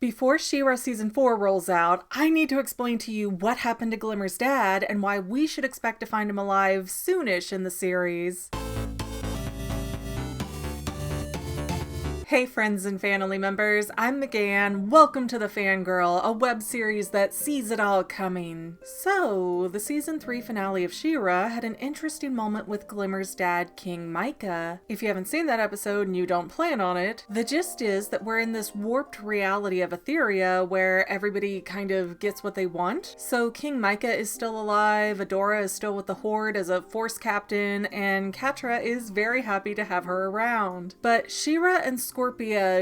Before Shera Season 4 rolls out, I need to explain to you what happened to Glimmer's dad and why we should expect to find him alive soonish in the series. Hey friends and family members, I'm McGann. Welcome to the Fangirl, a web series that sees it all coming. So, the Season 3 finale of Shera had an interesting moment with Glimmer's dad, King Micah. If you haven't seen that episode and you don't plan on it, the gist is that we're in this warped reality of Etheria where everybody kind of gets what they want. So King Micah is still alive, Adora is still with the Horde as a force captain, and Catra is very happy to have her around. But Shera and Scorpia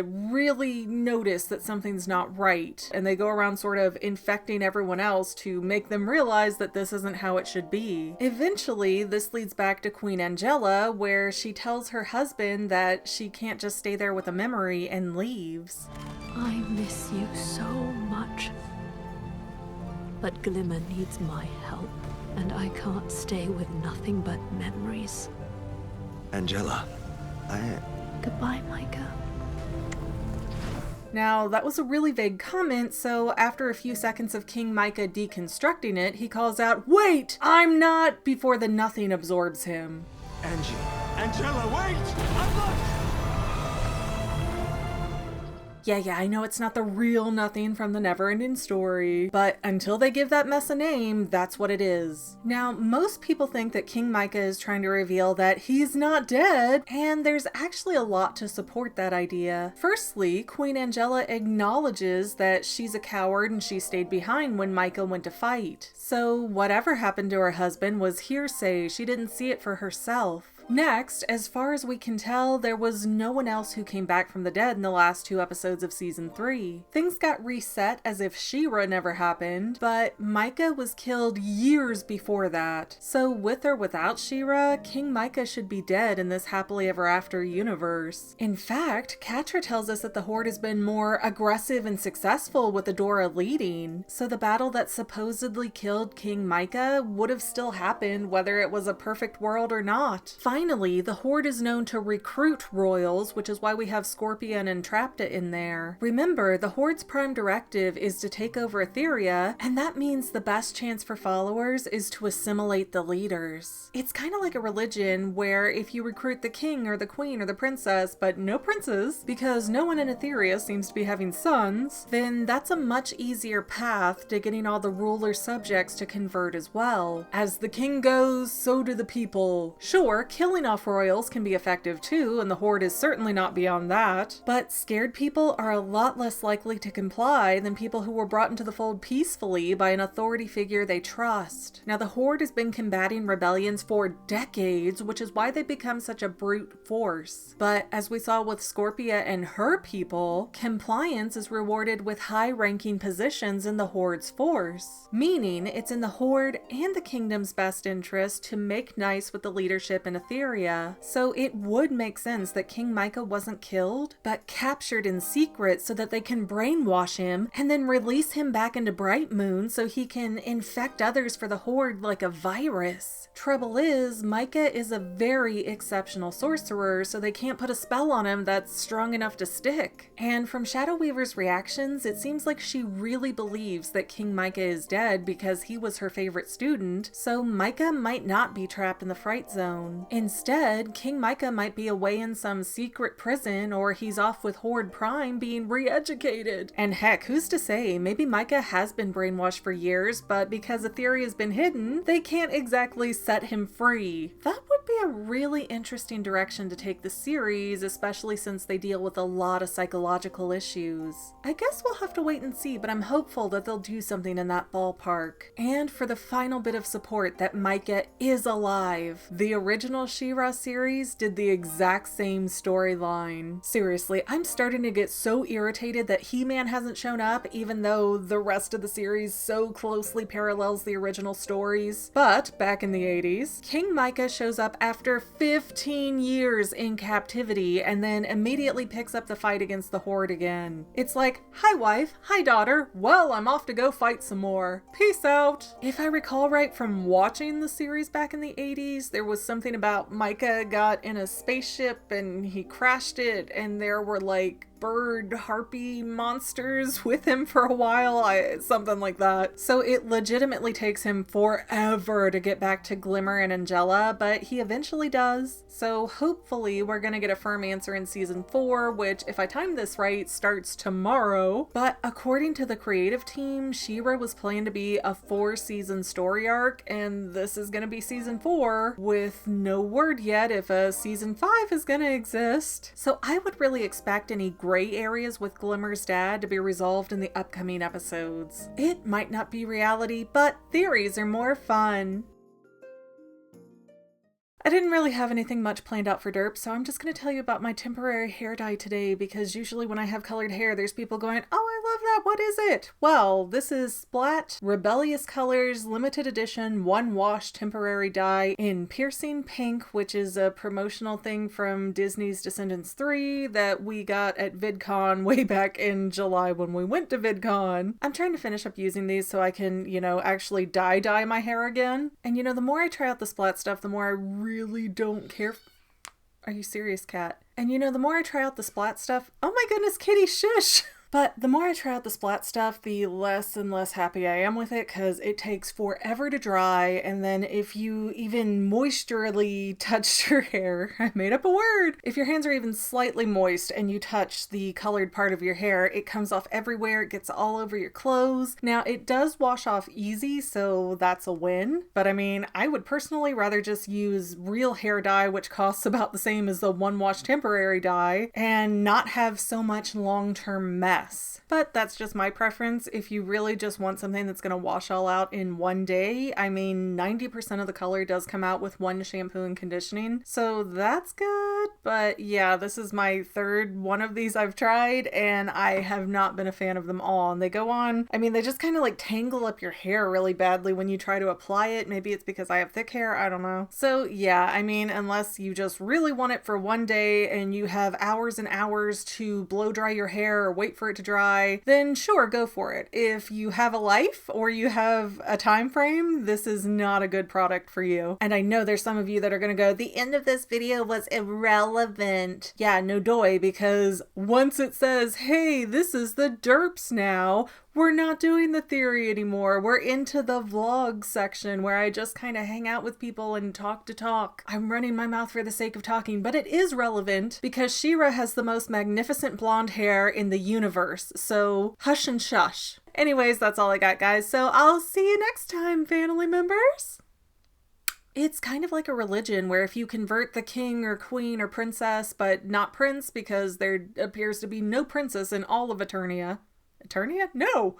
really notice that something's not right, and they go around sort of infecting everyone else to make them realize that this isn't how it should be. Eventually, this leads back to Queen Angela, where she tells her husband that she can't just stay there with a memory and leaves. I miss you so much, but Glimmer needs my help, and I can't stay with nothing but memories. Angela, Goodbye, Micah. Now, that was a really vague comment, so after a few seconds of King Micah deconstructing it, he calls out, "Wait! I'm not!" before the nothing absorbs him. Angela, wait! I'm not... Yeah, I know it's not the real nothing from the never-ending story, but until they give that mess a name, that's what it is. Now, most people think that King Micah is trying to reveal that he's not dead, and there's actually a lot to support that idea. Firstly, Queen Angela acknowledges that she's a coward and she stayed behind when Micah went to fight. So whatever happened to her husband was hearsay. She didn't see it for herself. Next, as far as we can tell, there was no one else who came back from the dead in the last 2 episodes of Season 3. Things got reset as if Shera never happened, but Micah was killed years before that. So with or without Shera, King Micah should be dead in this happily ever after universe. In fact, Catra tells us that the Horde has been more aggressive and successful with Adora leading, so the battle that supposedly killed King Micah would have still happened whether it was a perfect world or not. Finally, the Horde is known to recruit royals, which is why we have Scorpion and Entrapta in there. Remember, the Horde's prime directive is to take over Etheria, and that means the best chance for followers is to assimilate the leaders. It's kind of like a religion where if you recruit the king or the queen or the princess, but no princes, because no one in Etheria seems to be having sons, then that's a much easier path to getting all the ruler subjects to convert as well. As the king goes, so do the people. Sure, killing off royals can be effective too, and the Horde is certainly not beyond that, but scared people are a lot less likely to comply than people who were brought into the fold peacefully by an authority figure they trust. Now, the Horde has been combating rebellions for decades, which is why they become such a brute force. But as we saw with Scorpia and her people, compliance is rewarded with high-ranking positions in the Horde's force, meaning it's in the Horde and the kingdom's best interest to make nice with the leadership in Etheria. So it would make sense that King Micah wasn't killed, but captured in secret so that they can brainwash him and then release him back into Bright Moon so he can infect others for the Horde like a virus. Trouble is, Micah is a very exceptional sorcerer, so they can't put a spell on him that's strong enough to stick. And from Shadow Weaver's reactions, it seems like she really believes that King Micah is dead because he was her favorite student, so Micah might not be trapped in the Fright Zone. Instead, King Micah might be away in some secret prison, or he's off with Horde Prime being re-educated. And heck, who's to say, maybe Micah has been brainwashed for years, but because Etheria's been hidden, they can't exactly set him free. That would be a really interesting direction to take the series, especially since they deal with a lot of psychological issues. I guess we'll have to wait and see, but I'm hopeful that they'll do something in that ballpark. And for the final bit of support that Micah is alive, the original Shera series did the exact same storyline. Seriously, I'm starting to get so irritated that He-Man hasn't shown up, even though the rest of the series so closely parallels the original stories. But back in the 80s, King Micah shows up after 15 years in captivity and then immediately picks up the fight against the Horde again. It's like, hi wife, hi daughter, well, I'm off to go fight some more. Peace out. If I recall right from watching the series back in the 80s, there was something about Micah got in a spaceship and he crashed it and there were like bird harpy monsters with him for a while, something like that. So it legitimately takes him forever to get back to Glimmer and Angela, but he eventually does. So hopefully we're gonna get a firm answer in season 4, which, if I time this right, starts tomorrow. But according to the creative team, Shera was planned to be a 4-season story arc, and this is gonna be season 4, with no word yet if a season 5 is gonna exist. So I would really expect any gray areas with Glimmer's dad to be resolved in the upcoming episodes. It might not be reality, but theories are more fun. I didn't really have anything much planned out for Derp, so I'm just going to tell you about my temporary hair dye today, because usually when I have colored hair, there's people going, "Oh, I love that, what is it?" Well, this is Splat Rebellious Colors limited edition 1-wash temporary dye in piercing pink, which is a promotional thing from Disney's Descendants 3 that we got at VidCon way back in July when we went to VidCon. I'm trying to finish up using these so I can, actually dye my hair again. And the more I try out the Splat stuff, the more I really don't care. Are you serious, cat? And the more I try out the Splat stuff, oh my goodness, kitty, shush! But the more I try out the Splat stuff, the less and less happy I am with it, because it takes forever to dry, and then if you even moisturally touched your hair, I made up a word! If your hands are even slightly moist and you touch the colored part of your hair, it comes off everywhere, it gets all over your clothes. Now, it does wash off easy, so that's a win, but I would personally rather just use real hair dye, which costs about the same as the 1-wash temporary dye, and not have so much long-term mess. But that's just my preference. If you really just want something that's going to wash all out in one day, 90% of the color does come out with one shampoo and conditioning, so that's good. But yeah, this is my third one of these I've tried, and I have not been a fan of them all. And they go on, they just kind of like tangle up your hair really badly when you try to apply it. Maybe it's because I have thick hair, I don't know. So yeah, unless you just really want it for one day and you have hours and hours to blow dry your hair or wait for it to dry, then sure, go for it. If you have a life or you have a time frame, this is not a good product for you. And I know there's some of you that are gonna go, "The end of this video was irrelevant." Yeah, no doy, because once it says, "Hey, this is the derps now," we're not doing the theory anymore. We're into the vlog section where I just kind of hang out with people and talk to talk. I'm running my mouth for the sake of talking, but it is relevant because Shera has the most magnificent blonde hair in the universe, so hush and shush. Anyways, that's all I got, guys, so I'll see you next time, family members. It's kind of like a religion where if you convert the king or queen or princess, but not prince because there appears to be no princess in all of Eternia. Eternia? No!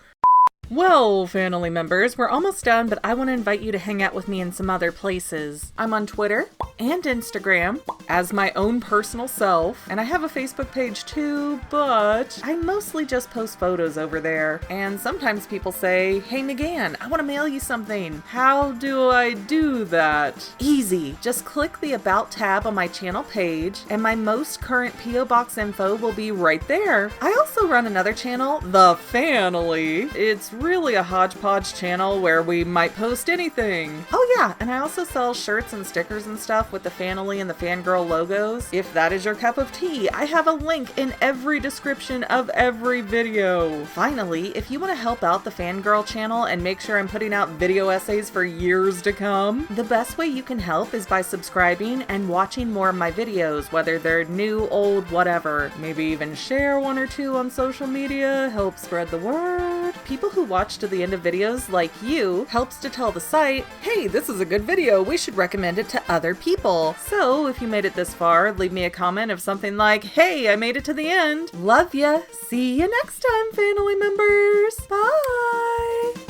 Well, family members, we're almost done, but I want to invite you to hang out with me in some other places. I'm on Twitter and Instagram as my own personal self, and I have a Facebook page too, but I mostly just post photos over there. And sometimes people say, "Hey McGann, I want to mail you something. How do I do that?" Easy. Just click the About tab on my channel page, and my most current P.O. Box info will be right there. I also run another channel, The Family. It's really a hodgepodge channel where we might post anything. Oh yeah, and I also sell shirts and stickers and stuff with the Family and the Fangirl logos. If that is your cup of tea, I have a link in every description of every video. Finally, if you want to help out the Fangirl channel and make sure I'm putting out video essays for years to come, the best way you can help is by subscribing and watching more of my videos, whether they're new, old, whatever. Maybe even share one or two on social media, help spread the word. People who watch to the end of videos like you helps to tell the site, "Hey, this is a good video, we should recommend it to other people." So if you made it this far, leave me a comment of something like, "Hey, I made it to the end. Love ya. See you next time, family members. Bye."